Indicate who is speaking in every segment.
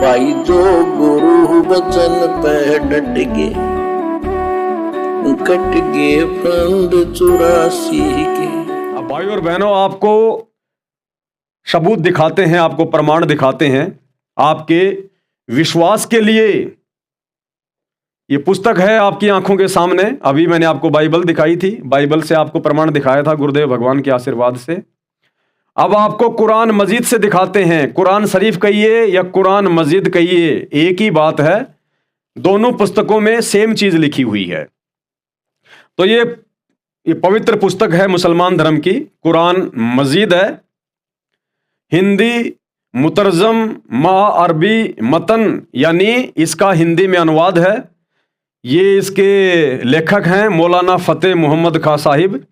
Speaker 1: भाई जो गुरु वचन पे डट गए, कट गए फंद 84 के।
Speaker 2: अब भाई और बहनों, आपको सबूत दिखाते हैं, आपको प्रमाण दिखाते हैं आपके विश्वास के लिए। ये पुस्तक है आपकी आंखों के सामने। अभी मैंने आपको बाइबल दिखाई थी, बाइबल से आपको प्रमाण दिखाया था गुरुदेव भगवान के आशीर्वाद से। अब आपको कुरान मजीद से दिखाते हैं। कुरान शरीफ कहिए या कुरान मजीद कहिए, एक ही बात है। दोनों पुस्तकों में सेम चीज लिखी हुई है। तो ये पवित्र पुस्तक है मुसलमान धर्म की, कुरान मजीद है। हिंदी मुतरजम मा अरबी मतन, यानी इसका हिंदी में अनुवाद है। ये इसके लेखक हैं मौलाना फतेह मोहम्मद खां साहिब।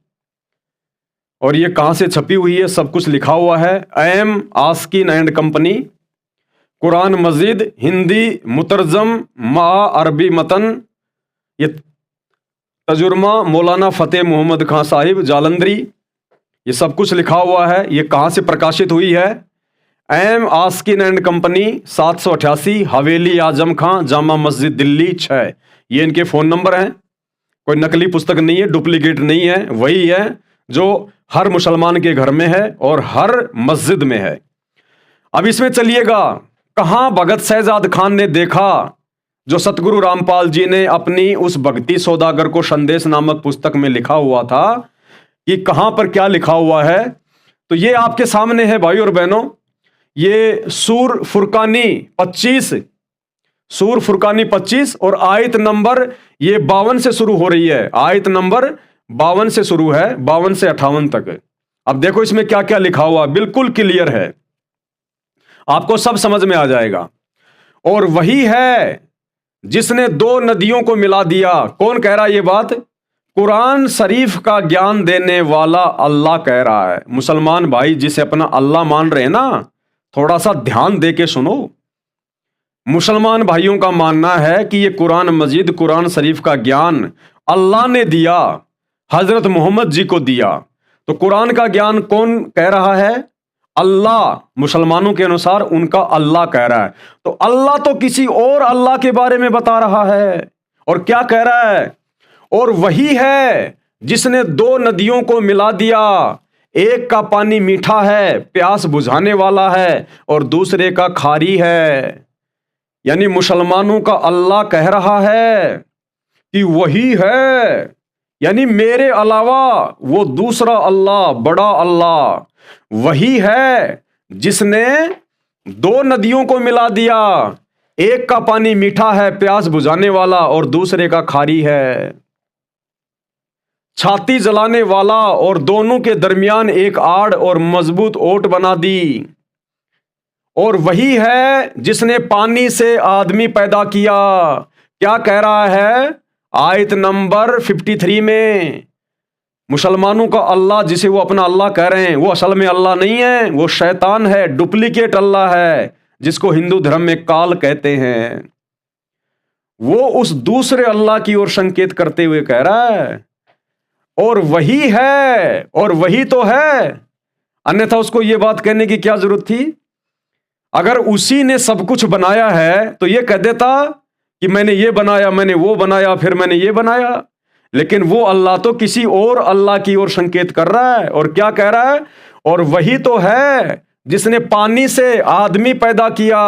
Speaker 2: और ये कहाँ से छपी हुई है, सब कुछ लिखा हुआ है। एम आस्किन एंड कंपनी, कुरान मजीद हिंदी मुतरजम मा अरबी मतन। ये तजुर्मा मौलाना फतेह मोहम्मद खां साहिब जालंधरी, ये सब कुछ लिखा हुआ है। ये कहाँ से प्रकाशित हुई है? एम आस्किन एंड कंपनी, 788 हवेली आजम खां, जामा मस्जिद दिल्ली 6। ये इनके फ़ोन नंबर हैं। कोई नकली पुस्तक नहीं है, डुप्लीकेट नहीं है, वही है जो हर मुसलमान के घर में है और हर मस्जिद में है। अब इसमें चलिएगा, कहाँ भगत शहजाद खान ने देखा जो सतगुरु रामपाल जी ने अपनी उस भक्ति सौदागर को संदेश नामक पुस्तक में लिखा हुआ था, कि कहाँ पर क्या लिखा हुआ है। तो ये आपके सामने है भाई और बहनों। ये सूर फुरकानी 25, सूर फुरकानी 25 और आयत नंबर ये 52 से शुरू हो रही है। आयत नंबर 52 से शुरू है, 52 से 58 तक। अब देखो इसमें क्या क्या लिखा हुआ, बिल्कुल क्लियर है, आपको सब समझ में आ जाएगा। और वही है जिसने दो नदियों को मिला दिया। कौन कह रहा है ये बात? कुरान शरीफ का ज्ञान देने वाला अल्लाह कह रहा है। मुसलमान भाई जिसे अपना अल्लाह मान रहे हैं ना, थोड़ा सा ध्यान दे के सुनो। मुसलमान भाइयों का मानना है कि ये कुरान मजीद, कुरान शरीफ का ज्ञान अल्लाह ने दिया, हजरत मोहम्मद जी को दिया। तो कुरान का ज्ञान कौन कह रहा है? अल्लाह। मुसलमानों के अनुसार उनका अल्लाह कह रहा है। तो अल्लाह तो किसी और अल्लाह के बारे में बता रहा है। और क्या कह रहा है? और वही है जिसने दो नदियों को मिला दिया, एक का पानी मीठा है, प्यास बुझाने वाला है, और दूसरे का खारी है। यानी मुसलमानों का अल्लाह कह रहा है कि वही है, यानी मेरे अलावा वो दूसरा अल्लाह, बड़ा अल्लाह वही है जिसने दो नदियों को मिला दिया, एक का पानी मीठा है प्यास बुझाने वाला और दूसरे का खारी है, छाती जलाने वाला, और दोनों के दरमियान एक आड़ और मजबूत ओट बना दी। और वही है जिसने पानी से आदमी पैदा किया। क्या कह रहा है आयत नंबर 53 में? मुसलमानों का अल्लाह जिसे वो अपना अल्लाह कह रहे हैं, वो असल में अल्लाह नहीं है, वो शैतान है, डुप्लीकेट अल्लाह है, जिसको हिंदू धर्म में काल कहते हैं। वो उस दूसरे अल्लाह की ओर संकेत करते हुए कह रहा है और वही है, और वही तो है, अन्यथा उसको ये बात कहने की क्या जरूरत थी? अगर उसी ने सब कुछ बनाया है तो ये कह देता कि मैंने ये बनाया, मैंने वो बनाया, फिर मैंने ये बनाया। लेकिन वो अल्लाह तो किसी और अल्लाह की ओर संकेत कर रहा है। और क्या कह रहा है? और वही तो है जिसने पानी से आदमी पैदा किया,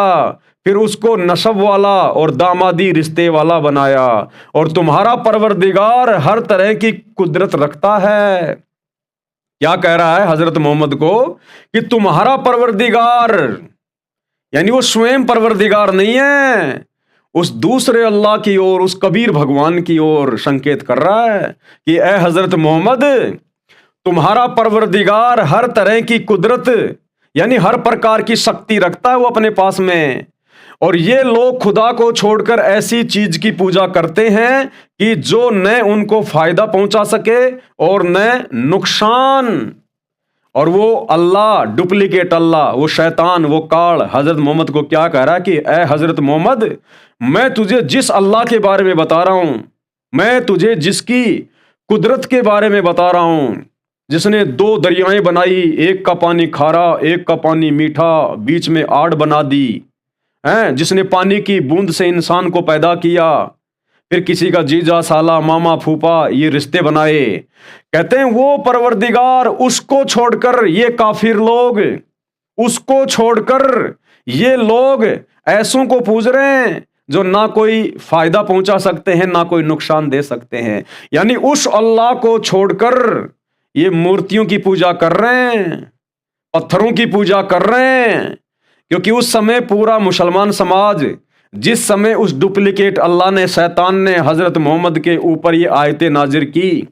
Speaker 2: फिर उसको नसब वाला और दामादी रिश्ते वाला बनाया। और तुम्हारा परवरदिगार हर तरह की कुदरत रखता है। क्या कह रहा है हजरत मोहम्मद को? कि तुम्हारा परवरदिगार, यानी वो स्वयं परवरदिगार नहीं है, उस दूसरे अल्लाह की ओर, उस कबीर भगवान की ओर संकेत कर रहा है कि ए हजरत मोहम्मद, तुम्हारा परवरदिगार हर तरह की कुदरत, यानी हर प्रकार की शक्ति रखता है वो अपने पास में। और ये लोग खुदा को छोड़कर ऐसी चीज की पूजा करते हैं कि जो न उनको फायदा पहुंचा सके और न नुकसान। और वो अल्लाह, डुप्लीकेट अल्लाह, वो शैतान, वो काल हजरत मोहम्मद को क्या कह रहा है कि ए हजरत मोहम्मद, मैं तुझे जिस अल्लाह के बारे में बता रहा हूं, मैं तुझे जिसकी कुदरत के बारे में बता रहा हूं, जिसने दो दरियाएं बनाई, एक का पानी खारा, एक का पानी मीठा, बीच में आड़ बना दी, हैं, जिसने पानी की बूंद से इंसान को पैदा किया, फिर किसी का जीजा साला मामा फूफा ये रिश्ते बनाए। कहते हैं वो परवरदिगार, उसको छोड़कर ये काफिर लोग, उसको छोड़कर ये लोग ऐसों को पूज रहे हैं जो ना कोई फायदा पहुंचा सकते हैं ना कोई नुकसान दे सकते हैं। यानी उस अल्लाह को छोड़कर ये मूर्तियों की पूजा कर रहे हैं, पत्थरों की पूजा कर रहे हैं। क्योंकि उस समय पूरा मुसलमान समाज, जिस समय उस डुप्लीकेट अल्लाह ने, शैतान ने हजरत मोहम्मद के ऊपर ये आयतें नाजिर की,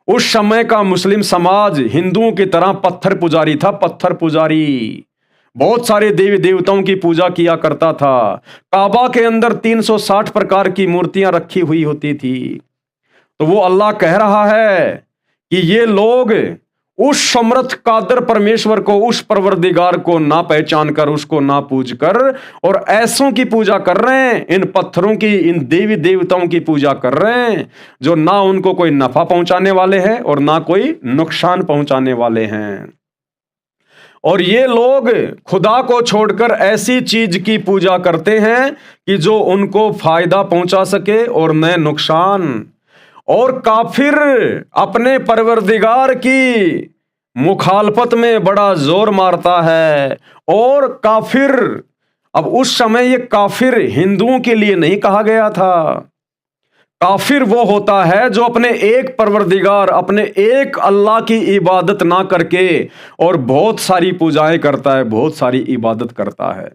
Speaker 2: उस समय का मुस्लिम समाज हिंदुओं की तरह पत्थर पुजारी था, पत्थर पुजारी। बहुत सारे देवी देवताओं की पूजा किया करता था। काबा के अंदर 360 प्रकार की मूर्तियां रखी हुई होती थी। तो वो अल्लाह कह रहा है कि ये लोग उस समर्थ कादर परमेश्वर को, उस परवरदिगार को ना पहचान कर, उसको ना पूज कर, और ऐसों की पूजा कर रहे हैं, इन पत्थरों की, इन देवी देवताओं की पूजा कर रहे हैं जो ना उनको कोई नफा पहुंचाने वाले हैं और ना कोई नुकसान पहुंचाने वाले हैं। और ये लोग खुदा को छोड़कर ऐसी चीज की पूजा करते हैं कि जो उनको फायदा पहुंचा सके और न नुकसान। और काफिर अपने परवरदिगार की मुखालफत में बड़ा जोर मारता है। और काफिर, अब उस समय ये काफिर हिंदुओं के लिए नहीं कहा गया था। काफिर वो होता है जो अपने एक परवरदिगार, अपने एक अल्लाह की इबादत ना करके और बहुत सारी पूजाएं करता है, बहुत सारी इबादत करता है।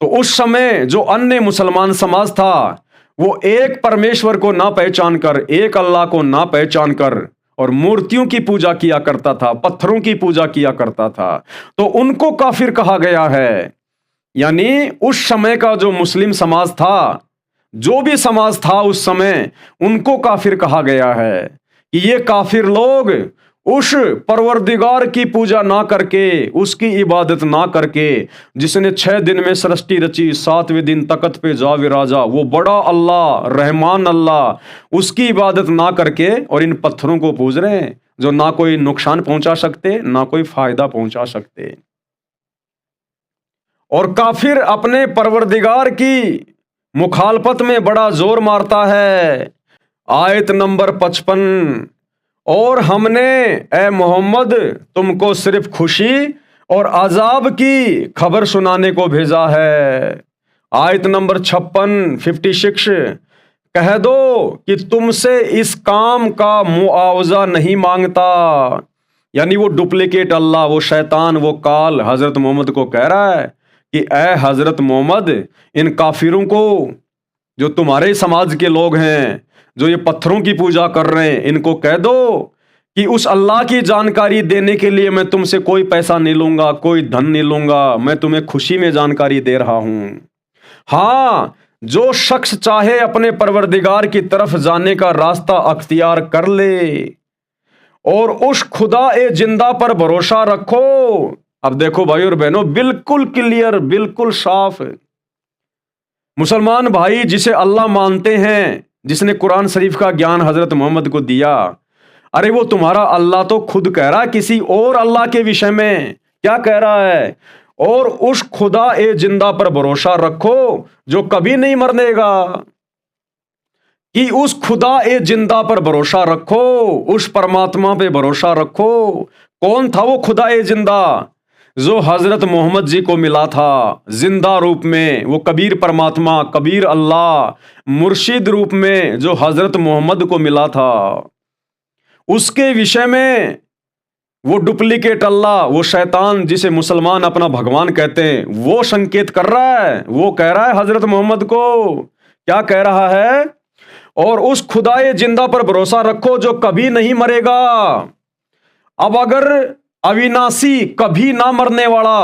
Speaker 2: तो उस समय जो अन्य मुसलमान समाज था, वो एक परमेश्वर को ना पहचान कर, एक अल्लाह को ना पहचान कर और मूर्तियों की पूजा किया करता था, पत्थरों की पूजा किया करता था। तो उनको काफिर कहा गया है। यानी उस समय का जो मुस्लिम समाज था, जो भी समाज था उस समय, उनको काफिर कहा गया है कि ये काफिर लोग उस परवरदिगार की पूजा ना करके, उसकी इबादत ना करके, जिसने 6 दिन में सृष्टि रची, 7वें दिन तख्त पे जा विराजा, वो बड़ा अल्लाह, रहमान अल्लाह, उसकी इबादत ना करके और इन पत्थरों को पूज रहे हैं जो ना कोई नुकसान पहुंचा सकते ना कोई फायदा पहुंचा सकते। और काफिर अपने परवरदिगार की मुखालफत में बड़ा जोर मारता है। आयत नंबर 55, और हमने ए मोहम्मद तुमको सिर्फ खुशी और अजाब की खबर सुनाने को भेजा है। आयत नंबर 56 कह दो कि तुमसे इस काम का मुआवजा नहीं मांगता। यानी वो डुप्लीकेट अल्लाह, वो शैतान, वो काल हजरत मोहम्मद को कह रहा है कि ए हजरत मोहम्मद, इन काफिरों को, जो तुम्हारे समाज के लोग हैं, जो ये पत्थरों की पूजा कर रहे हैं, इनको कह दो कि उस अल्लाह की जानकारी देने के लिए मैं तुमसे कोई पैसा नहीं लूंगा, कोई धन नहीं लूंगा, मैं तुम्हें खुशी में जानकारी दे रहा हूं। हाँ, जो शख्स चाहे अपने परवरदिगार की तरफ जाने का रास्ता अख्तियार कर ले और उस खुदा ए जिंदा पर भरोसा रखो। अब देखो भाई और बहनों, बिल्कुल क्लियर, बिल्कुल साफ। मुसलमान भाई जिसे अल्लाह मानते हैं, जिसने कुरान शरीफ का ज्ञान हजरत मोहम्मद को दिया, अरे वो तुम्हारा अल्लाह तो खुद कह रहा है किसी और अल्लाह के विषय में। क्या कह रहा है? और उस खुदा ए जिंदा पर भरोसा रखो जो कभी नहीं मरनेगा। कि उस खुदा ए जिंदा पर भरोसा रखो, उस परमात्मा पे भरोसा रखो। कौन था वो खुदा ए जिंदा? जो हजरत मोहम्मद जी को मिला था जिंदा रूप में, वो कबीर परमात्मा, कबीर अल्लाह, मुर्शिद रूप में जो हजरत मोहम्मद को मिला था, उसके विषय में वो डुप्लीकेट अल्लाह, वो शैतान जिसे मुसलमान अपना भगवान कहते हैं, वो संकेत कर रहा है। वो कह रहा है हजरत मोहम्मद को, क्या कह रहा है? और उस खुदाए जिंदा पर भरोसा रखो जो कभी नहीं मरेगा। अब अगर अविनाशी, कभी ना मरने वाला,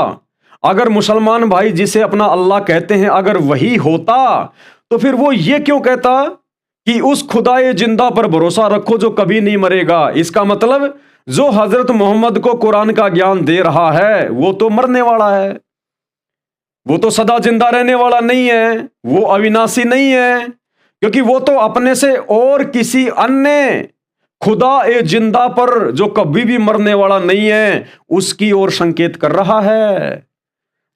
Speaker 2: अगर मुसलमान भाई जिसे अपना अल्लाह कहते हैं अगर वही होता, तो फिर वो ये क्यों कहता कि उस खुदाए जिंदा पर भरोसा रखो जो कभी नहीं मरेगा? इसका मतलब जो हजरत मोहम्मद को कुरान का ज्ञान दे रहा है वो तो मरने वाला है, वो तो सदा जिंदा रहने वाला नहीं है, वो अविनाशी नहीं है, क्योंकि वो तो अपने से और किसी अन्य खुदा ए जिंदा पर जो कभी भी मरने वाला नहीं है उसकी ओर संकेत कर रहा है।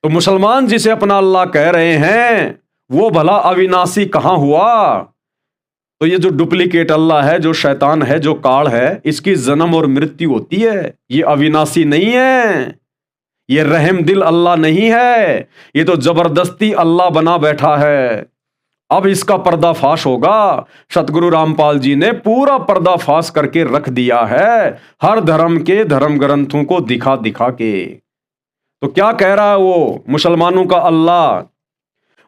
Speaker 2: तो मुसलमान जिसे अपना अल्लाह कह रहे हैं वो भला अविनाशी कहां हुआ? तो ये जो डुप्लीकेट अल्लाह है, जो शैतान है, जो काल है, इसकी जन्म और मृत्यु होती है। ये अविनाशी नहीं है, ये रहम दिल अल्लाह नहीं है, ये तो जबरदस्ती अल्लाह बना बैठा है। अब इसका पर्दाफाश होगा। सतगुरु रामपाल जी ने पूरा पर्दाफाश करके रख दिया है, हर धर्म के धर्म ग्रंथों को दिखा दिखा के। तो क्या कह रहा है वो मुसलमानों का अल्लाह?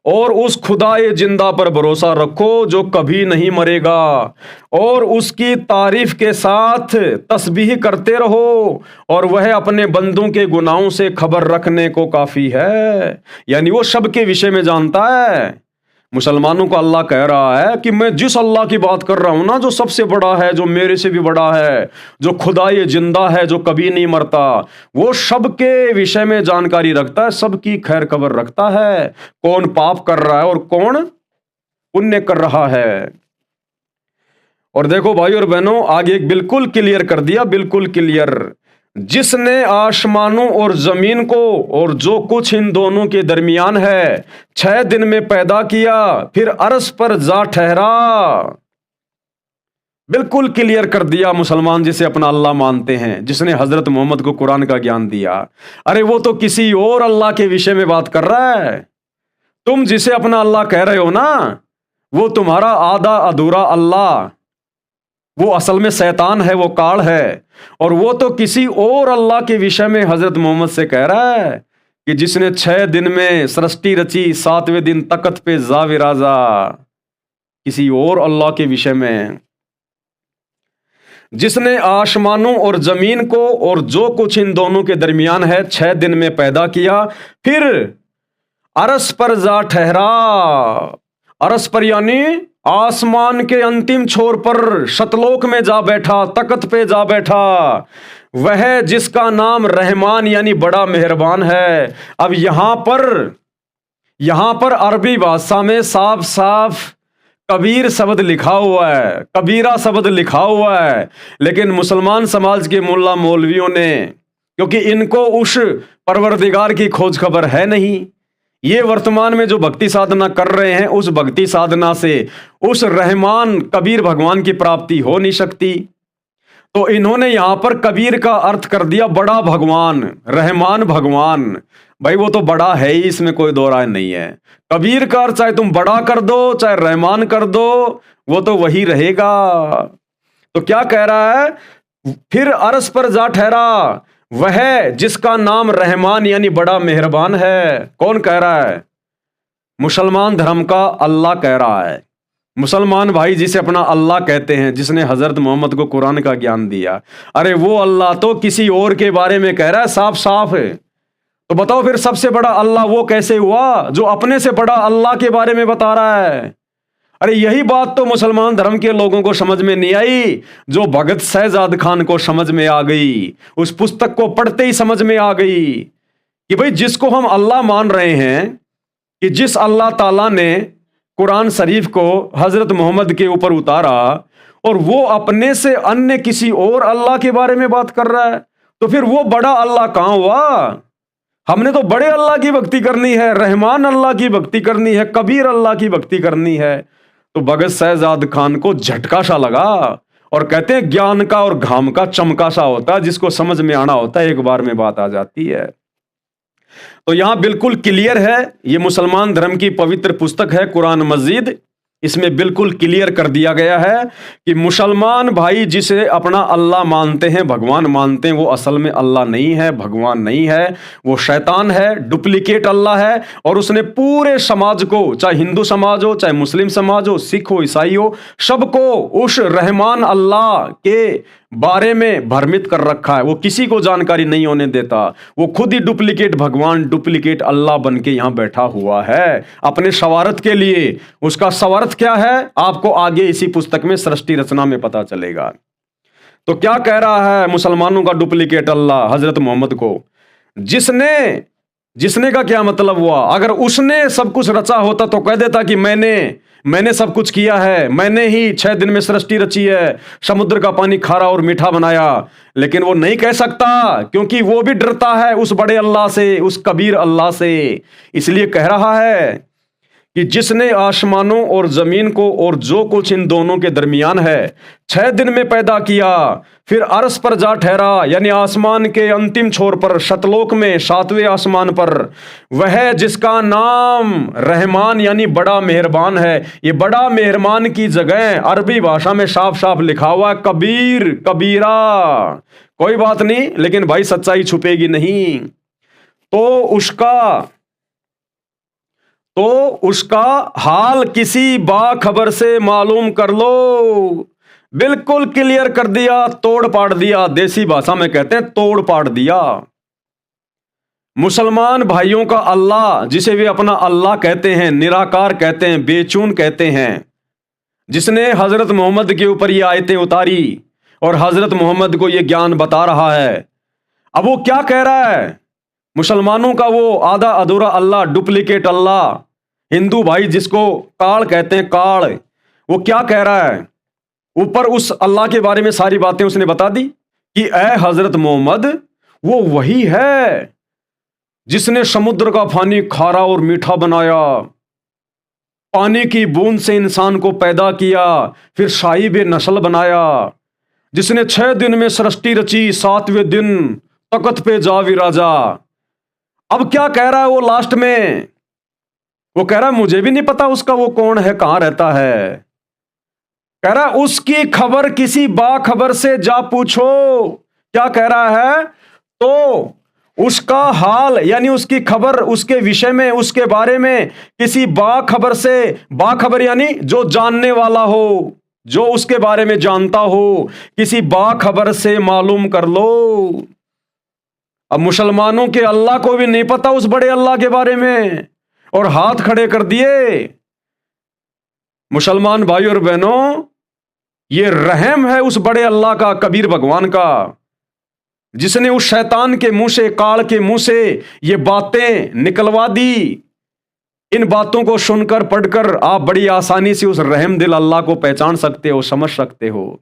Speaker 2: और उस खुदाए जिंदा पर भरोसा रखो जो कभी नहीं मरेगा, और उसकी तारीफ के साथ तस्बीह करते रहो, और वह अपने बंदों के गुनाहों से खबर रखने को काफी है। यानी वो सबके विषय में जानता है। मुसलमानों को अल्लाह कह रहा है कि मैं जिस अल्लाह की बात कर रहा हूं ना, जो सबसे बड़ा है, जो मेरे से भी बड़ा है, जो खुदाए जिंदा है, जो कभी नहीं मरता, वो सबके विषय में जानकारी रखता है, सबकी खैर खबर रखता है, कौन पाप कर रहा है और कौन पुण्य कर रहा है। और देखो भाई और बहनों, आगे एक बिल्कुल क्लियर कर दिया, बिल्कुल क्लियर। जिसने आसमानों और जमीन को और जो कुछ इन दोनों के दरमियान है 6 दिन में पैदा किया, फिर अर्श पर जा ठहरा। बिल्कुल क्लियर कर दिया मुसलमान जिसे अपना अल्लाह मानते हैं, जिसने हजरत मोहम्मद को कुरान का ज्ञान दिया। अरे वो तो किसी और अल्लाह के विषय में बात कर रहा है। तुम जिसे अपना अल्लाह कह रहे हो ना, वो तुम्हारा आधा अधूरा अल्लाह, वो असल में शैतान है, वो काल है। और वो तो किसी और अल्लाह के विषय में हजरत मोहम्मद से कह रहा है कि जिसने 6 दिन में सृष्टि रची, 7वें दिन तख्त पे जा विराजा। किसी और अल्लाह के विषय में। जिसने आसमानों और जमीन को और जो कुछ इन दोनों के दरमियान है 6 दिन में पैदा किया, फिर अर्श पर जा ठहरा। अर्श पर यानी आसमान के अंतिम छोर पर शतलोक में जा बैठा, तख्त पे जा बैठा। वह जिसका नाम रहमान यानी बड़ा मेहरबान है। अब यहां पर अरबी भाषा में साफ साफ कबीर शब्द लिखा हुआ है, कबीरा शब्द लिखा हुआ है, लेकिन मुसलमान समाज के मुल्ला मौलवियों ने, क्योंकि इनको उस परवरदिगार की खोज खबर है नहीं, ये वर्तमान में जो भक्ति साधना कर रहे हैं, उस भक्ति साधना से उस रहमान कबीर भगवान की प्राप्ति हो नहीं सकती। तो इन्होंने यहां पर कबीर का अर्थ कर दिया बड़ा भगवान, रहमान भगवान। भाई वो तो बड़ा है ही, इसमें कोई दो राय नहीं है। कबीर का अर्थ चाहे तुम बड़ा कर दो, चाहे रहमान कर दो, वो तो वही रहेगा। तो क्या कह रहा है? फिर अर्श पर जा ठहरा वह जिसका नाम रहमान यानी बड़ा मेहरबान है। कौन कह रहा है? मुसलमान धर्म का अल्लाह कह रहा है। मुसलमान भाई जिसे अपना अल्लाह कहते हैं, जिसने हजरत मोहम्मद को कुरान का ज्ञान दिया, अरे वो अल्लाह तो किसी और के बारे में कह रहा है, साफ साफ है। तो बताओ फिर सबसे बड़ा अल्लाह वो कैसे हुआ जो अपने से बड़ा अल्लाह के बारे में बता रहा है? अरे यही बात तो मुसलमान धर्म के लोगों को समझ में नहीं आई, जो भगत शहजाद खान को समझ में आ गई। उस पुस्तक को पढ़ते ही समझ में आ गई कि भाई जिसको हम अल्लाह मान रहे हैं, कि जिस अल्लाह ताला ने कुरान शरीफ को हजरत मोहम्मद के ऊपर उतारा, और वो अपने से अन्य किसी और अल्लाह के बारे में बात कर रहा है, तो फिर वो बड़ा अल्लाह कहां हुआ? हमने तो बड़े अल्लाह की भक्ति करनी है, रहमान अल्लाह की भक्ति करनी है, कबीर अल्लाह की भक्ति करनी है। तो भगत शहजाद खान को झटका सा लगा, और कहते हैं ज्ञान का और घाम का चमका सा होता है, जिसको समझ में आना होता है एक बार में बात आ जाती है। तो यहां बिल्कुल क्लियर है, ये मुसलमान धर्म की पवित्र पुस्तक है कुरान मजीद, इसमें बिल्कुल क्लियर कर दिया गया है कि मुसलमान भाई जिसे अपना अल्लाह मानते हैं, भगवान मानते हैं, वो असल में अल्लाह नहीं है, भगवान नहीं है, वो शैतान है, डुप्लीकेट अल्लाह है। और उसने पूरे समाज को, चाहे हिंदू समाज हो, चाहे मुस्लिम समाज हो, सिख हो, ईसाई हो, सबको उस रहमान अल्लाह के बारे में भ्रमित कर रखा है। वो किसी को जानकारी नहीं होने देता। वो खुद ही डुप्लीकेट भगवान, डुप्लीकेट अल्लाह बन के यहां बैठा हुआ है अपने सवारत के लिए। उसका सवारत क्या है आपको आगे इसी पुस्तक में सृष्टि रचना में पता चलेगा। तो क्या कह रहा है मुसलमानों का डुप्लीकेट अल्लाह हजरत मोहम्मद को? जिसने का क्या मतलब हुआ? अगर उसने सब कुछ रचा होता तो कह देता कि मैंने सब कुछ किया है, मैंने ही 6 दिन में सृष्टि रची है, समुद्र का पानी खारा और मीठा बनाया। लेकिन वो नहीं कह सकता, क्योंकि वो भी डरता है उस बड़े अल्लाह से, उस कबीर अल्लाह से। इसलिए कह रहा है कि जिसने आसमानों और जमीन को और जो कुछ इन दोनों के दरमियान है 6 दिन में पैदा किया, फिर अर्श पर जा ठहरा, यानी आसमान के अंतिम छोर पर, शतलोक में 7वें आसमान पर, वह जिसका नाम रहमान यानी बड़ा मेहरबान है। ये बड़ा मेहरबान की जगह अरबी भाषा में साफ साफ लिखा हुआ कबीर, कबीरा। कोई बात नहीं, लेकिन भाई सच्चाई छुपेगी नहीं। तो उसका हाल किसी बाखबर से मालूम कर लो। बिल्कुल क्लियर कर दिया, तोड़ पाड़ दिया। देसी भाषा में कहते हैं तोड़ पाड़ दिया। मुसलमान भाइयों का अल्लाह, जिसे वे अपना अल्लाह कहते हैं, निराकार कहते हैं, बेचून कहते हैं, जिसने हजरत मोहम्मद के ऊपर ये आयतें उतारी और हजरत मोहम्मद को ये ज्ञान बता रहा है, अब वो क्या कह रहा है? मुसलमानों का वो आधा अधूरा अल्लाह, डुप्लीकेट अल्लाह, हिंदू भाई जिसको काल कहते हैं, काल, वो क्या कह रहा है? ऊपर उस अल्लाह के बारे में सारी बातें उसने बता दी कि ए हजरत मोहम्मद, वो वही है जिसने समुद्र का पानी खारा और मीठा बनाया, पानी की बूंद से इंसान को पैदा किया, फिर साहिब नस्ल बनाया, जिसने 6 दिन में सृष्टि रची, 7वें दिन तख्त पे जा विराजा। अब क्या कह रहा है वो लास्ट में? वो कह रहा है मुझे भी नहीं पता उसका वो कौन है, कहां रहता है। कह रहा है उसकी खबर किसी बाखबर से जा पूछो। क्या कह रहा है? तो उसका हाल यानी उसकी खबर, उसके विषय में, उसके बारे में किसी बाखबर से, बाखबर यानी जो जानने वाला हो, जो उसके बारे में जानता हो, किसी बाखबर से मालूम कर लो। अब मुसलमानों के अल्लाह को भी नहीं पता उस बड़े अल्लाह के बारे में, और हाथ खड़े कर दिए। मुसलमान भाई और बहनों, ये रहम है उस बड़े अल्लाह का, कबीर भगवान का, जिसने उस शैतान के मुंह से, काल के मुंह से ये बातें निकलवा दी। इन बातों को सुनकर, पढ़कर आप बड़ी आसानी से उस रहम दिल अल्लाह को पहचान सकते हो, समझ सकते हो।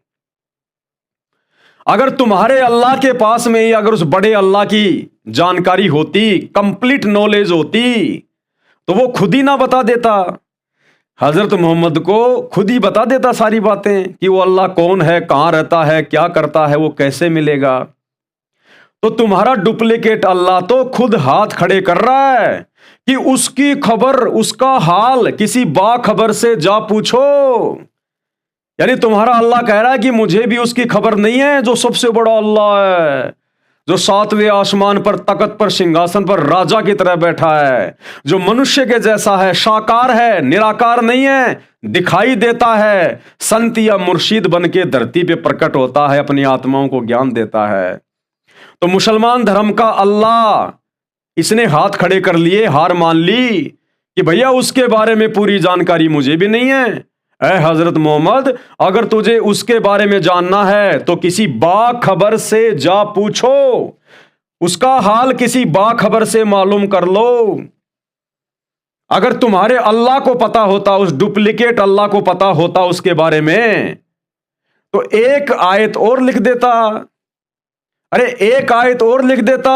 Speaker 2: अगर तुम्हारे अल्लाह के पास में ही अगर उस बड़े अल्लाह की जानकारी होती, कंप्लीट नॉलेज होती, तो वो खुद ही ना बता देता, हजरत मोहम्मद को खुद ही बता देता सारी बातें कि वो अल्लाह कौन है, कहां रहता है, क्या करता है, वो कैसे मिलेगा। तो तुम्हारा डुप्लीकेट अल्लाह तो खुद हाथ खड़े कर रहा है कि उसकी खबर, उसका हाल किसी बाखबर से जा पूछो। यानी तुम्हारा अल्लाह कह रहा है कि मुझे भी उसकी खबर नहीं है, जो सबसे बड़ा अल्लाह है, जो 7वें आसमान पर तख्त पर सिंहासन पर राजा की तरह बैठा है, जो मनुष्य के जैसा है, साकार है, निराकार नहीं है, दिखाई देता है, संत या मुर्शिद बन के धरती पे प्रकट होता है, अपनी आत्माओं को ज्ञान देता है। तो मुसलमान धर्म का अल्लाह, इसने हाथ खड़े कर लिए, हार मान ली कि भैया उसके बारे में पूरी जानकारी मुझे भी नहीं है। ऐ हजरत मोहम्मद, अगर तुझे उसके बारे में जानना है तो किसी बाखबर से जा पूछो, उसका हाल किसी बाखबर से मालूम कर लो। अगर तुम्हारे अल्लाह को पता होता, उस डुप्लीकेट अल्लाह को पता होता उसके बारे में, तो एक आयत और लिख देता। अरे एक आयत और लिख देता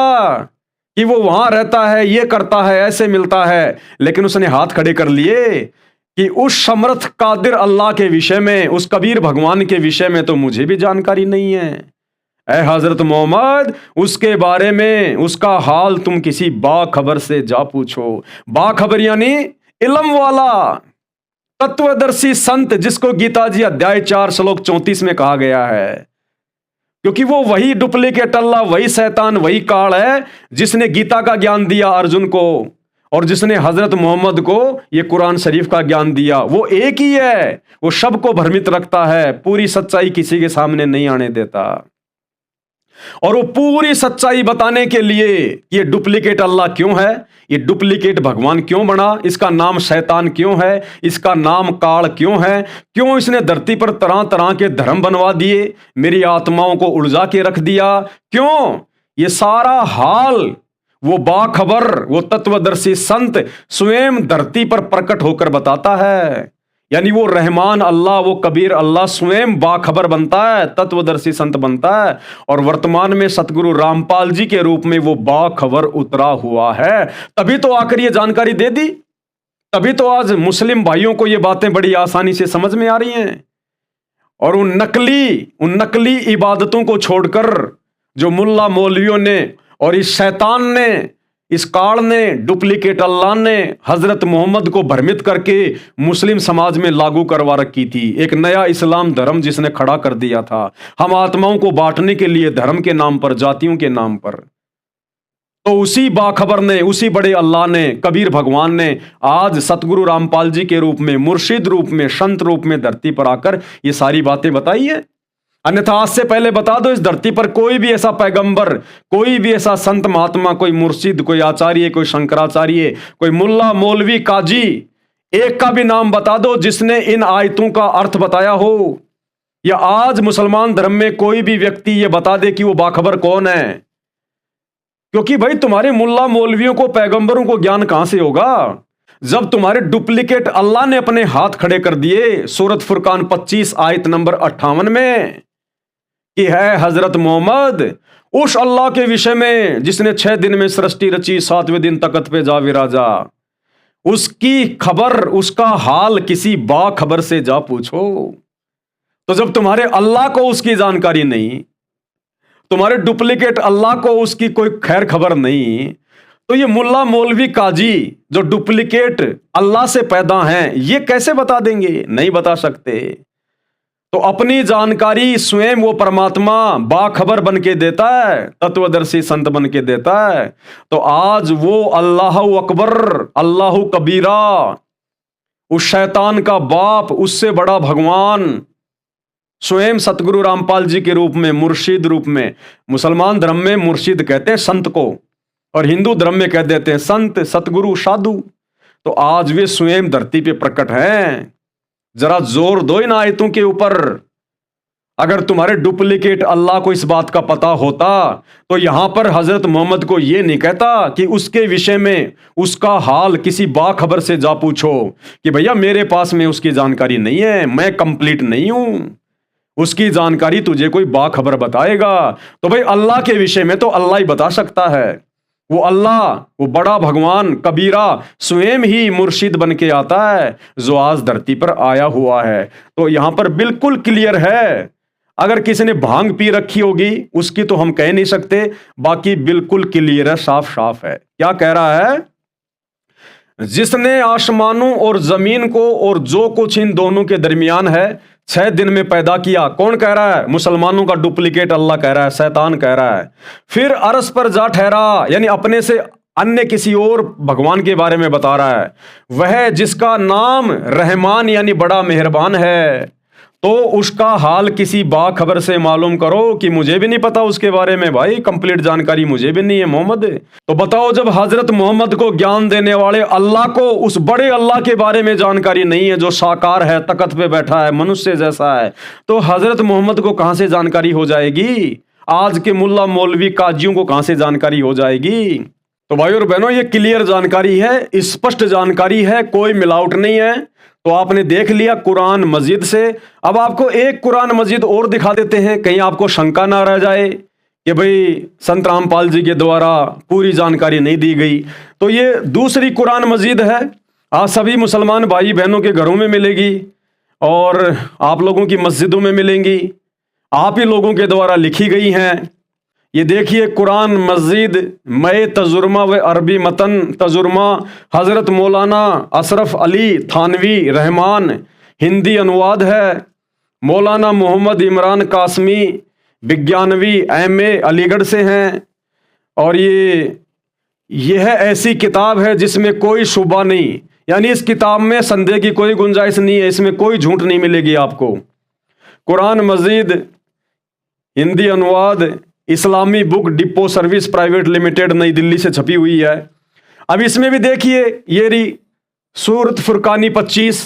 Speaker 2: कि वो वहां रहता है, ये करता है, ऐसे मिलता है। लेकिन उसने हाथ खड़े कर लिए कि उस समर्थ कादिर अल्लाह के विषय में, उस कबीर भगवान के विषय में तो मुझे भी जानकारी नहीं है। ऐ हजरत मोहम्मद, उसके बारे में, उसका हाल तुम किसी बाखबर से जा पूछो। बाखबर यानी इल्म वाला, तत्वदर्शी संत, जिसको गीता जी अध्याय 4 श्लोक 34 में कहा गया है। क्योंकि वो वही डुप्लीकेट अल्लाह, वही शैतान, वही काल है जिसने गीता का ज्ञान दिया अर्जुन को, और जिसने हजरत मोहम्मद को ये कुरान शरीफ का ज्ञान दिया। वो एक ही है, वो सबको भ्रमित रखता है, पूरी सच्चाई किसी के सामने नहीं आने देता। और वो पूरी सच्चाई बताने के लिए ये डुप्लीकेट अल्लाह क्यों है, ये डुप्लीकेट भगवान क्यों बना, इसका नाम शैतान क्यों है, इसका नाम काल क्यों है, क्यों इसने धरती पर तरह तरह के धर्म बनवा दिए, मेरी आत्माओं को उलझा के रख दिया, क्यों, ये सारा हाल वो बाखबर, वो तत्वदर्शी संत स्वयं धरती पर प्रकट होकर बताता है। यानी वो रहमान अल्लाह, वो कबीर अल्लाह स्वयं बाखबर बनता है, तत्वदर्शी संत बनता है, और वर्तमान में सतगुरु रामपाल जी के रूप में वो बाखबर उतरा हुआ है। तभी तो आकर ये जानकारी दे दी, तभी तो आज मुस्लिम भाइयों को ये बातें बड़ी आसानी से समझ में आ रही हैं। और उन नकली इबादतों को छोड़कर जो मुल्ला मौलवियों ने और इस शैतान ने, इस काल ने, डुप्लीकेट अल्लाह ने हजरत मोहम्मद को भ्रमित करके मुस्लिम समाज में लागू करवा रखी थी, एक नया इस्लाम धर्म जिसने खड़ा कर दिया था हम आत्माओं को बांटने के लिए, धर्म के नाम पर, जातियों के नाम पर। तो उसी बाखबर ने, उसी बड़े अल्लाह ने, कबीर भगवान ने आज सतगुरु रामपाल जी के रूप में, मुर्शिद रूप में, संत रूप में धरती पर आकर ये सारी बातें बताई है। अन्यथा आज से पहले बता दो, इस धरती पर कोई भी ऐसा पैगंबर, कोई भी ऐसा संत महात्मा, कोई मुर्शिद, कोई आचार्य, कोई शंकराचार्य, कोई मुल्ला मौलवी काजी, एक का भी नाम बता दो जिसने इन आयतों का अर्थ बताया हो। या आज मुसलमान धर्म में कोई भी व्यक्ति ये बता दे कि वो बाखबर कौन है। क्योंकि भाई तुम्हारे मुल्ला मौलवियों को, पैगंबरों को ज्ञान कहां से होगा जब तुम्हारे डुप्लीकेट अल्लाह ने अपने हाथ खड़े कर दिए सूरत फुरकान 25 आयत नंबर 58 में कि है हजरत मोहम्मद उस अल्लाह के विषय में जिसने 6 दिन में सृष्टि रची, 7वें दिन तख्त पे जा विराजा। उसकी खबर, उसका हाल किसी बाखबर से जा पूछो। तो जब तुम्हारे अल्लाह को उसकी जानकारी नहीं, तुम्हारे डुप्लीकेट अल्लाह को उसकी कोई खैर खबर नहीं, तो ये मुल्ला मौलवी काजी जो डुप्लीकेट अल्लाह से पैदा हैं, ये कैसे बता देंगे? नहीं बता सकते। तो अपनी जानकारी स्वयं वो परमात्मा बाखबर बन के देता है, तत्वदर्शी संत बन के देता है। तो आज वो अल्लाह अकबर, अल्लाह कबीरा, उस शैतान का बाप, उससे बड़ा भगवान स्वयं सतगुरु रामपाल जी के रूप में, मुर्शिद रूप में, मुसलमान धर्म में मुर्शिद कहते हैं संत को, और हिंदू धर्म में कह देते हैं संत, सतगुरु, साधु। तो आज वे स्वयं धरती पे प्रकट हैं। जरा जोर दो इन आयतों के ऊपर। अगर तुम्हारे डुप्लीकेट अल्लाह को इस बात का पता होता तो यहां पर हजरत मोहम्मद को यह नहीं कहता कि उसके विषय में, उसका हाल किसी बाखबर से जा पूछो कि भैया मेरे पास में उसकी जानकारी नहीं है, मैं कंप्लीट नहीं हूं, उसकी जानकारी तुझे कोई बाखबर बताएगा। तो भाई अल्लाह के विषय में तो अल्लाह ही बता सकता है। वो अल्लाह, वो बड़ा भगवान कबीरा स्वयं ही मुर्शिद बन के आता है जो आज धरती पर आया हुआ है। तो यहां पर बिल्कुल क्लियर है। अगर किसी ने भांग पी रखी होगी उसकी तो हम कह नहीं सकते, बाकी बिल्कुल क्लियर है, साफ साफ है। क्या कह रहा है? जिसने आसमानों और जमीन को और जो कुछ इन दोनों के दरमियान है 6 दिन में पैदा किया। कौन कह रहा है? मुसलमानों का डुप्लीकेट अल्लाह कह रहा है, शैतान कह रहा है। फिर अरस पर जा ठहरा, यानी अपने से अन्य किसी और भगवान के बारे में बता रहा है। वह जिसका नाम रहमान यानी बड़ा मेहरबान है, तो उसका हाल किसी बाखबर से मालूम करो कि मुझे भी नहीं पता उसके बारे में। भाई कंप्लीट जानकारी मुझे भी नहीं है मोहम्मद। तो बताओ, जब हजरत मोहम्मद को ज्ञान देने वाले अल्लाह को, उस बड़े अल्लाह के बारे में जानकारी नहीं है जो साकार है, तख्त पे बैठा है, मनुष्य जैसा है, तो हजरत मोहम्मद को कहां से जानकारी हो जाएगी? आज के मुल्ला मौलवी काजियों को कहां से जानकारी हो जाएगी? तो भाई और बहनों, ये क्लियर जानकारी है, स्पष्ट जानकारी है, कोई मिलावट नहीं है। तो आपने देख लिया कुरान मजीद से। अब आपको एक कुरान मजीद और दिखा देते हैं, कहीं आपको शंका ना रह जाए कि भाई संत रामपाल जी के द्वारा पूरी जानकारी नहीं दी गई। तो ये दूसरी कुरान मजीद है, आज सभी मुसलमान भाई बहनों के घरों में मिलेगी और आप लोगों की मस्जिदों में मिलेंगी, आप ही लोगों के द्वारा लिखी गई हैं। ये देखिए कुरान मस्जिद मय तजुर्मा व अरबी मतन तजुर्मा हज़रत मौलाना अशरफ अली थानवी रहमान, हिंदी अनुवाद है मौलाना मोहम्मद इमरान कासमी विज्ञानवी MA अलीगढ़ से हैं। और यह ऐसी किताब है जिसमें कोई शुबा नहीं, यानी इस किताब में संदेह की कोई गुंजाइश नहीं है, इसमें कोई झूठ नहीं मिलेगी आपको। कुरान मजीद हिंदी अनुवाद इस्लामी book depot service private limited नई दिल्ली से छपी हुई है। अब इसमें भी देखिए, ये रही सूरत फुरकानी 25,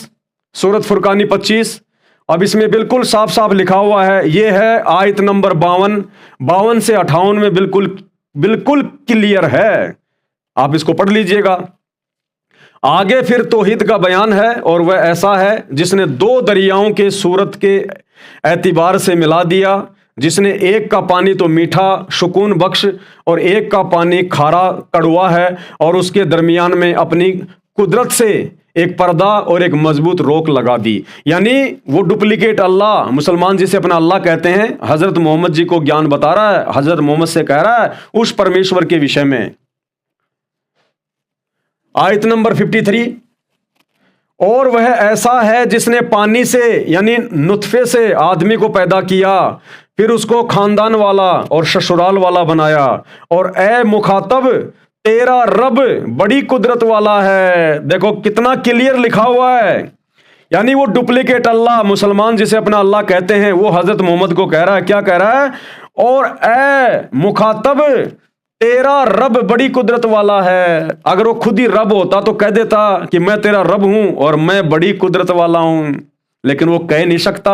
Speaker 2: सूरत फुरकानी 25। अब इसमें बिल्कुल साफ साफ लिखा हुआ है, ये है आयत नंबर 52 से 58 में बिल्कुल क्लियर है, आप इसको पढ़ लीजिएगा। आगे फिर तौहीद का बयान है, और वह ऐसा है जिसने दो दरियाओं के सूरत के एतबार से मिला दिया, जिसने एक का पानी तो मीठा सुकून बख्श और एक का पानी खारा कड़वा है, और उसके दरमियान में अपनी कुदरत से एक पर्दा और एक मजबूत रोक लगा दी। यानी वो डुप्लीकेट अल्लाह, मुसलमान जिसे अपना अल्लाह कहते हैं, हजरत मोहम्मद जी को ज्ञान बता रहा है, हजरत मोहम्मद से कह रहा है उस परमेश्वर के विषय में। आयत नंबर 53, और वह ऐसा है जिसने पानी से यानी नुतफे से आदमी को पैदा किया, फिर उसको खानदान वाला और ससुराल वाला बनाया, और ए मुखातब तेरा रब बड़ी कुदरत वाला है। देखो कितना क्लियर लिखा हुआ है। यानी वो डुप्लीकेट अल्लाह, मुसलमान जिसे अपना अल्लाह कहते हैं, वो हजरत मोहम्मद को कह रहा है, क्या कह रहा है, और ए मुखातब तेरा रब बड़ी कुदरत वाला है। अगर वो खुद ही रब होता तो कह देता कि मैं तेरा रब हूं और मैं बड़ी कुदरत वाला हूं, लेकिन वो कह नहीं सकता,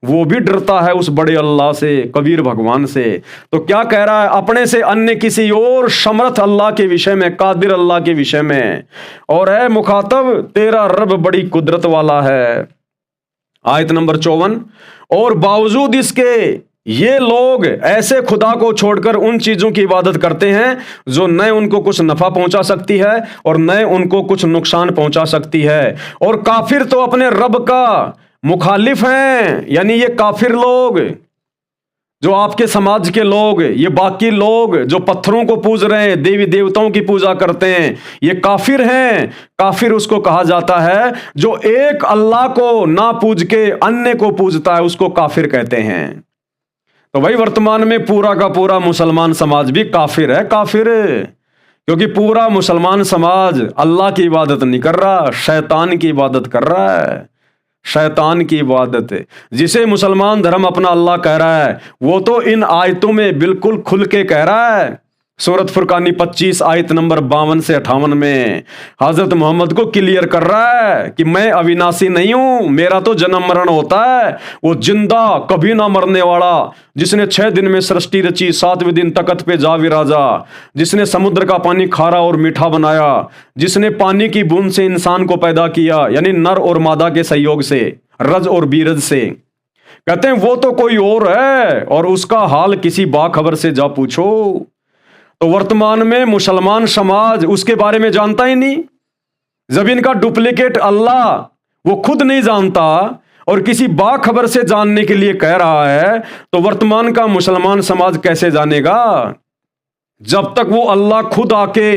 Speaker 2: वो भी डरता है उस बड़े अल्लाह से, कबीर भगवान से। तो क्या कह रहा है, अपने से अन्य किसी और समर्थ अल्लाह के विषय में, कादिर अल्लाह के विषय में, और है मुखातब तेरा रब बड़ी कुदरत वाला है। आयत नंबर 54, और बावजूद इसके ये लोग ऐसे खुदा को छोड़कर उन चीजों की इबादत करते हैं जो न उनको कुछ नफा पहुंचा सकती है और न उनको कुछ नुकसान पहुंचा सकती है। और काफिर तो अपने रब का मुखालिफ हैं। यानी ये काफिर लोग, जो आपके समाज के लोग, ये बाकी लोग जो पत्थरों को पूज रहे हैं, देवी देवताओं की पूजा करते हैं, ये काफिर हैं। काफिर उसको कहा जाता है जो एक अल्लाह को ना पूज के अन्य को पूजता है, उसको काफिर कहते हैं। तो भाई वर्तमान में पूरा का पूरा मुसलमान समाज भी काफिर है, काफिर, क्योंकि पूरा मुसलमान समाज अल्लाह की इबादत नहीं कर रहा, शैतान की इबादत कर रहा है। शैतान की इबादत, जिसे मुसलमान धर्म अपना अल्लाह कह रहा है, वो तो इन आयतों में बिल्कुल खुल के कह रहा है। सूरत फुरकानी 25 आयत नंबर 52 से 58 में हजरत मोहम्मद को क्लियर कर रहा है कि मैं अविनाशी नहीं हूं, मेरा तो जन्म मरण होता है। वो जिंदा कभी ना मरने वाला, जिसने 6 दिन में सृष्टि रची, 7वें दिन तख्त पे जा विराजा, जिसने समुद्र का पानी खारा और मीठा बनाया, जिसने पानी की बूंद से इंसान को पैदा किया, यानी नर और मादा के सहयोग से, रज और बीरज से। कहते हैं वो तो कोई और है, और उसका हाल किसी बाखबर से जा पूछो। तो वर्तमान में मुसलमान समाज उसके बारे में जानता ही नहीं। जब इनका डुप्लीकेट अल्लाह वो खुद नहीं जानता और किसी बाखबर से जानने के लिए कह रहा है, तो वर्तमान का मुसलमान समाज कैसे जानेगा, जब तक वो अल्लाह खुद आके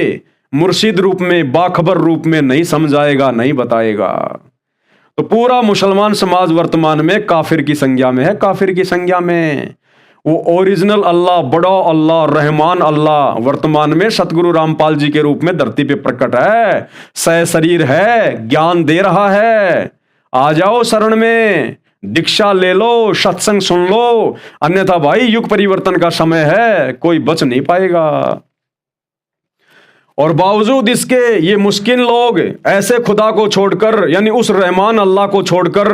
Speaker 2: मुर्शिद रूप में, बाखबर रूप में नहीं समझाएगा, नहीं बताएगा। तो पूरा मुसलमान समाज वर्तमान में काफिर की संज्ञा में है, काफिर की संज्ञा में। वो ओरिजिनल अल्लाह, बड़ा अल्लाह, रहमान अल्लाह वर्तमान में सतगुरु रामपाल जी के रूप में धरती पे प्रकट है, सह शरीर है, ज्ञान दे रहा है। आ जाओ शरण में, दीक्षा ले लो, सत्संग सुन लो, अन्यथा भाई युग परिवर्तन का समय है, कोई बच नहीं पाएगा। और बावजूद इसके ये मुस्किन लोग ऐसे खुदा को छोड़कर, यानी उस रहमान अल्लाह को छोड़कर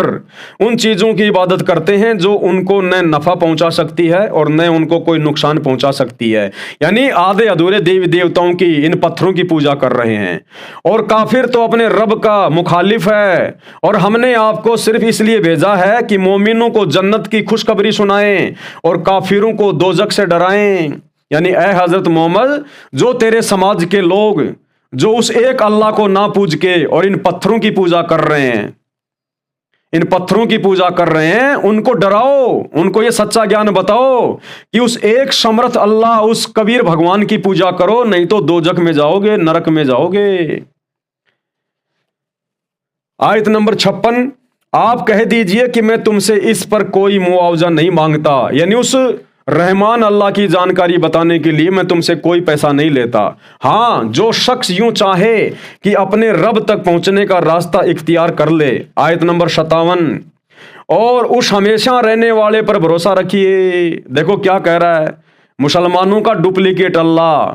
Speaker 2: उन चीज़ों की इबादत करते हैं जो उनको न नफ़ा पहुंचा सकती है और न उनको कोई नुकसान पहुंचा सकती है। यानी आधे अधूरे देवी देवताओं की, इन पत्थरों की पूजा कर रहे हैं। और काफिर तो अपने रब का मुखालिफ है। और हमने आपको सिर्फ इसलिए भेजा है कि मोमिनों को जन्नत की खुशखबरी सुनाएं और काफिरों को दोजख से डराएं। यानी ए हजरत मोहम्मद, जो तेरे समाज के लोग जो उस एक अल्लाह को ना पूज के और इन पत्थरों की पूजा कर रहे हैं, इन पत्थरों की पूजा कर रहे हैं, उनको डराओ, उनको ये सच्चा ज्ञान बताओ कि उस एक समर्थ अल्लाह, उस कबीर भगवान की पूजा करो, नहीं तो दोजख में जाओगे, नरक में जाओगे। आयत नंबर 56, आप कह दीजिए कि मैं तुमसे इस पर कोई मुआवजा नहीं मांगता। यानी उस रहमान अल्लाह की जानकारी बताने के लिए मैं तुमसे कोई पैसा नहीं लेता। हाँ, जो शख्स यूं चाहे कि अपने रब तक पहुंचने का रास्ता इख्तियार कर ले। आयत नंबर 57, और उस हमेशा रहने वाले पर भरोसा रखिए। देखो क्या कह रहा है, मुसलमानों का डुप्लीकेट अल्लाह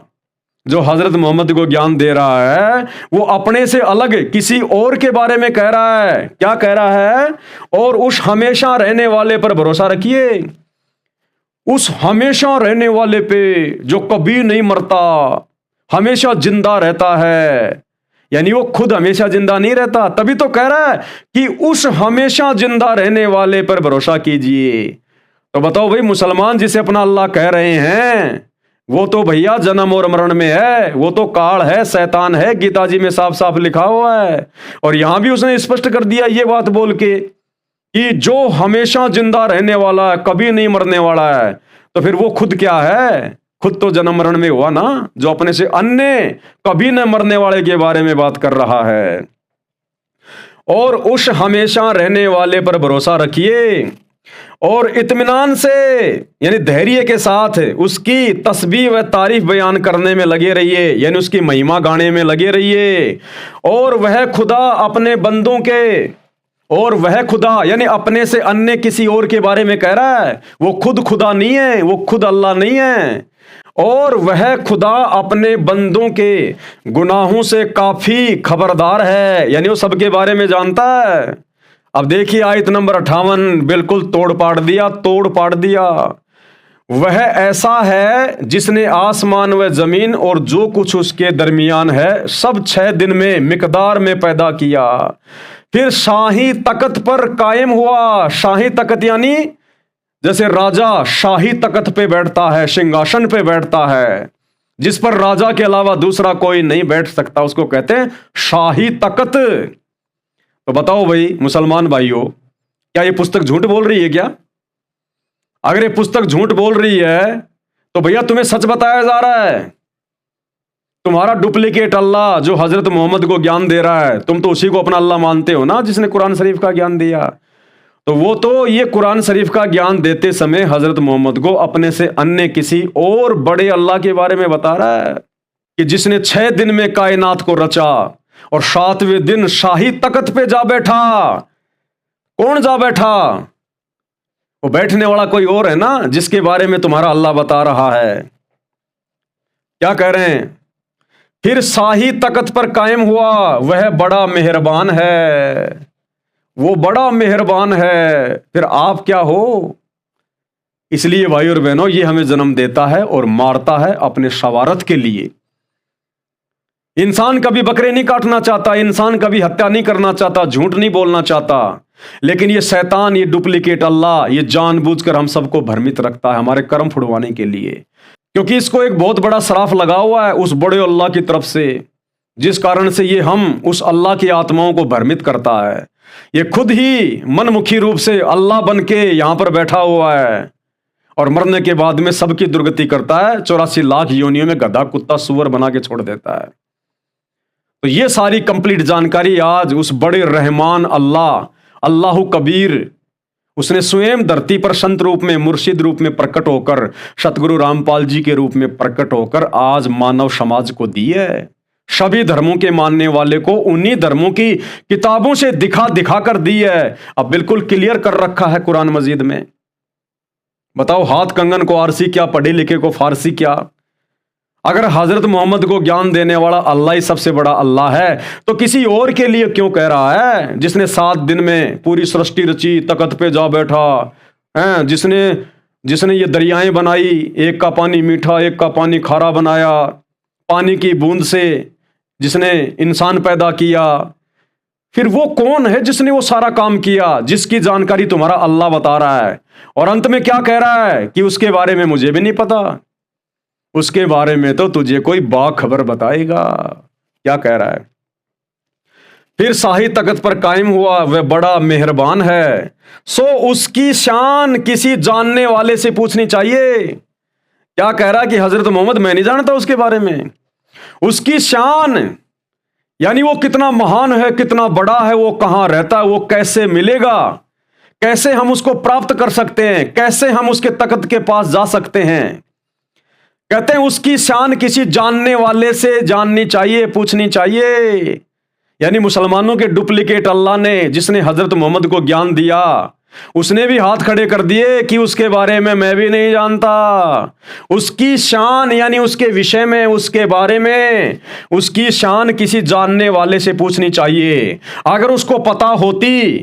Speaker 2: जो हजरत मोहम्मद को ज्ञान दे रहा है, वो अपने से अलग किसी और के बारे में कह रहा है। क्या कह रहा है, और उस हमेशा रहने वाले पर भरोसा रखिए। उस हमेशा रहने वाले पे जो कभी नहीं मरता, हमेशा जिंदा रहता है। यानी वो खुद हमेशा जिंदा नहीं रहता, तभी तो कह रहा है कि उस हमेशा जिंदा रहने वाले पर भरोसा कीजिए। तो बताओ भाई, मुसलमान जिसे अपना अल्लाह कह रहे हैं वो तो भैया जन्म और मरण में है, वो तो काल है, शैतान है, गीता जी में साफ साफ लिखा हुआ है। और यहां भी उसने स्पष्ट कर दिया ये बात बोल के कि जो हमेशा जिंदा रहने वाला है, कभी नहीं मरने वाला है, तो फिर वो खुद क्या है? खुद तो जन्म मरण में हुआ ना, जो अपने से अन्य कभी न मरने वाले के बारे में बात कर रहा है। और उस हमेशा रहने वाले पर भरोसा रखिए और इत्मीनान से यानी धैर्य के साथ उसकी तस्बीह व तारीफ बयान करने में लगे रहिए, यानी उसकी महिमा गाने में लगे रहिए। और वह खुदा अपने बंदों के, और वह खुदा यानी अपने से अन्य किसी और के बारे में कह रहा है, वो खुद खुदा नहीं है, वो खुद अल्लाह नहीं है। और वह खुदा अपने बंदों के गुनाहों से काफी खबरदार है, यानी वो सबके बारे में जानता है। अब देखिए आयत नंबर 58, बिल्कुल तोड़ पाड़ दिया। वह ऐसा है जिसने आसमान व जमीन और जो कुछ उसके दरमियान है सब 6 दिन में मिकदार में पैदा किया, फिर शाही तख्त पर कायम हुआ। शाही तख्त यानी जैसे राजा शाही तख्त पे बैठता है, सिंहासन पे बैठता है, जिस पर राजा के अलावा दूसरा कोई नहीं बैठ सकता, उसको कहते हैं शाही तख्त। तो बताओ भाई मुसलमान भाइयों, क्या ये पुस्तक झूठ बोल रही है क्या? अगर ये पुस्तक झूठ बोल रही है तो भैया तुम्हें सच बताया जा रहा है। तुम्हारा डुप्लीकेट अल्लाह जो हजरत मोहम्मद को ज्ञान दे रहा है, तुम तो उसी को अपना अल्लाह मानते हो ना, जिसने कुरान शरीफ का ज्ञान दिया। तो वो तो ये कुरान शरीफ का ज्ञान देते समय हजरत मोहम्मद को अपने से अन्य किसी और बड़े अल्लाह के बारे में बता रहा है कि जिसने 6 दिन में कायनात को रचा और 7वें दिन शाही तख्त पे जा बैठा। कौन जा बैठा? वो बैठने वाला कोई और है ना, जिसके बारे में तुम्हारा अल्लाह बता रहा है। क्या कह रहे हैं? फिर शाही तख्त पर कायम हुआ, वह बड़ा मेहरबान है, वो बड़ा मेहरबान है। फिर आप क्या हो? इसलिए भाई और बहनों, ये हमें जन्म देता है और मारता है अपने शवारत के लिए। इंसान कभी बकरे नहीं काटना चाहता, इंसान कभी हत्या नहीं करना चाहता, झूठ नहीं बोलना चाहता, लेकिन ये शैतान, ये डुप्लीकेट अल्लाह, ये जानबूझकर हम सबको भ्रमित रखता है हमारे कर्म फुड़वाने के लिए, क्योंकि इसको एक बहुत बड़ा श्राप लगा हुआ है उस बड़े अल्लाह की तरफ से, जिस कारण से ये हम उस अल्लाह की आत्माओं को भ्रमित करता है। ये खुद ही मनमुखी रूप से अल्लाह बन के यहां पर बैठा हुआ है और मरने के बाद में सबकी दुर्गति करता है, 84 लाख योनियों में गधा कुत्ता सुअर बना के छोड़ देता है। तो ये सारी कंप्लीट जानकारी आज उस बड़े रहमान अल्लाह, अल्लाहु कबीर, उसने स्वयं धरती पर संत रूप में, मुर्शिद रूप में प्रकट होकर, सतगुरु रामपाल जी के रूप में प्रकट होकर आज मानव समाज को दी है। सभी धर्मों के मानने वाले को उन्हीं धर्मों की किताबों से दिखा कर दी है। अब बिल्कुल क्लियर कर रखा है कुरान मजीद में। बताओ, हाथ कंगन को आरसी क्या, पढ़े लिखे को फारसी क्या? अगर हजरत मोहम्मद को ज्ञान देने वाला अल्लाह ही सबसे बड़ा अल्लाह है, तो किसी और के लिए क्यों कह रहा है? जिसने 7 दिन में पूरी सृष्टि रची, तख्त पे जा बैठा है, जिसने ये दरियाएं बनाई, एक का पानी मीठा एक का पानी खारा बनाया, पानी की बूंद से जिसने इंसान पैदा किया, फिर वो कौन है जिसने वो सारा काम किया, जिसकी जानकारी तुम्हारा अल्लाह बता रहा है? और अंत में क्या कह रहा है कि उसके बारे में मुझे भी नहीं पता, उसके बारे में तो तुझे कोई बाखबर बताएगा। क्या कह रहा है? फिर शाही तख्त पर कायम हुआ, वह बड़ा मेहरबान है, सो उसकी शान किसी जानने वाले से पूछनी चाहिए। क्या कह रहा है कि हजरत मोहम्मद मैं नहीं जानता उसके बारे में। उसकी शान यानी वो कितना महान है, कितना बड़ा है, वो कहां रहता है, वो कैसे मिलेगा, कैसे हम उसको प्राप्त कर सकते हैं, कैसे हम उसके तख्त के पास जा सकते हैं। कहते हैं उसकी शान किसी जानने वाले से जाननी चाहिए, पूछनी चाहिए। यानी मुसलमानों के डुप्लीकेट अल्लाह ने, जिसने हजरत मोहम्मद को ज्ञान दिया, उसने भी हाथ खड़े कर दिए कि उसके बारे में मैं भी नहीं जानता। उसकी शान यानी उसके विषय में, उसके बारे में, उसकी शान किसी जानने वाले से पूछनी चाहिए। अगर उसको पता होती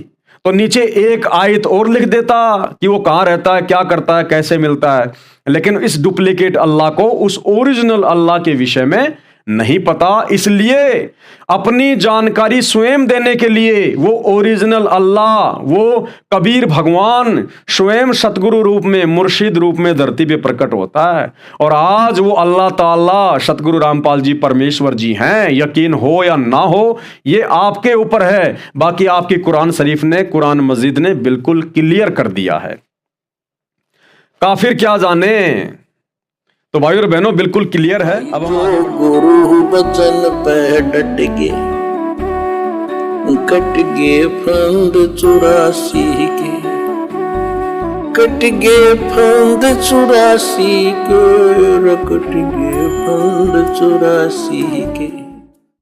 Speaker 2: तो नीचे एक आयत और लिख देता कि वो कहां रहता है, क्या करता है, कैसे मिलता है। लेकिन इस डुप्लीकेट अल्लाह को उस ओरिजिनल अल्लाह के विषय में नहीं पता, इसलिए अपनी जानकारी स्वयं देने के लिए वो ओरिजिनल अल्लाह, वो कबीर भगवान स्वयं सतगुरु रूप में, मुर्शिद रूप में धरती पे प्रकट होता है। और आज वो अल्लाह ताला सतगुरु रामपाल जी परमेश्वर जी हैं। यकीन हो या ना हो, ये आपके ऊपर है। बाकी आपकी कुरान शरीफ ने, कुरान मजीद ने बिल्कुल क्लियर कर दिया है। काफिर क्या जाने। तो भाई और बहनों बिल्कुल क्लियर है। अब
Speaker 1: जो गुरु बचन पे डट गए, कट गए फंद 84 के, कट गए फंद 84 के, कट गए फंद 84 के।